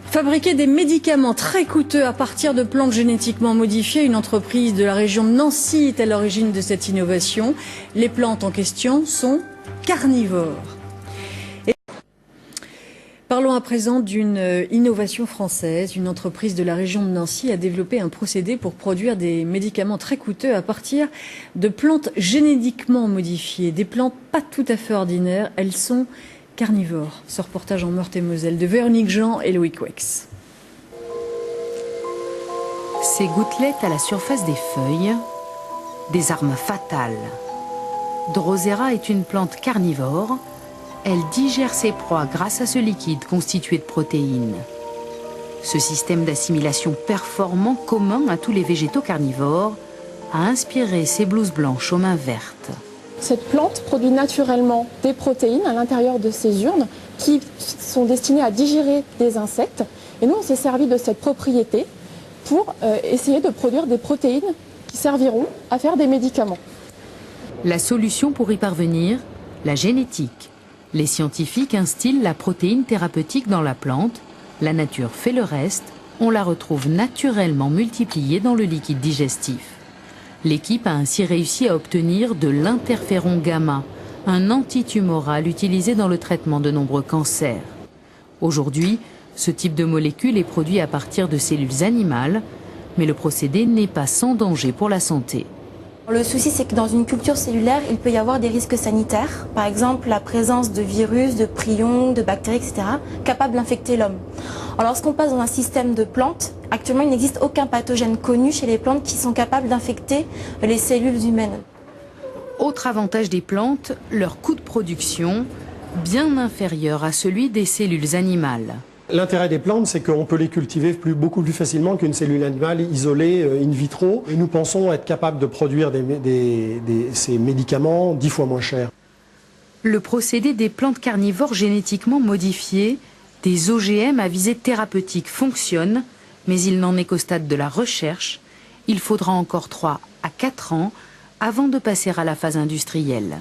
Fabriquer des médicaments très coûteux à partir de plantes génétiquement modifiées, une entreprise de la région de Nancy est à l'origine de cette innovation. Les plantes en question sont carnivores. Parlons à présent d'une innovation française. Une entreprise de la région de Nancy a développé un procédé pour produire des médicaments très coûteux à partir de plantes génétiquement modifiées. Des plantes pas tout à fait ordinaires, elles sont carnivores. Ce reportage en Meurthe-et-Moselle de Véronique Jean et Loïc Wex. Ces gouttelettes à la surface des feuilles, des armes fatales. Drosera est une plante carnivore. Elle digère ses proies grâce à ce liquide constitué de protéines. Ce système d'assimilation performant commun à tous les végétaux carnivores a inspiré ces blouses blanches aux mains vertes. Cette plante produit naturellement des protéines à l'intérieur de ces urnes qui sont destinées à digérer des insectes. Et nous, on s'est servi de cette propriété pour essayer de produire des protéines qui serviront à faire des médicaments. La solution pour y parvenir, la génétique. Les scientifiques instillent la protéine thérapeutique dans la plante, la nature fait le reste, on la retrouve naturellement multipliée dans le liquide digestif. L'équipe a ainsi réussi à obtenir de l'interféron gamma, un antitumoral utilisé dans le traitement de nombreux cancers. Aujourd'hui, ce type de molécule est produit à partir de cellules animales, mais le procédé n'est pas sans danger pour la santé. Le souci, c'est que dans une culture cellulaire, il peut y avoir des risques sanitaires, par exemple la présence de virus, de prions, de bactéries, etc., capables d'infecter l'homme. Alors, lorsqu'on passe dans un système de plantes, actuellement, il n'existe aucun pathogène connu chez les plantes qui sont capables d'infecter les cellules humaines. Autre avantage des plantes, leur coût de production, bien inférieur à celui des cellules animales. L'intérêt des plantes, c'est qu'on peut les cultiver beaucoup plus facilement qu'une cellule animale isolée in vitro. Et nous pensons être capables de produire ces médicaments 10 fois moins chers. Le procédé des plantes carnivores génétiquement modifiées, des OGM à visée thérapeutique, fonctionne, mais il n'en est qu'au stade de la recherche. Il faudra encore 3 à 4 ans avant de passer à la phase industrielle.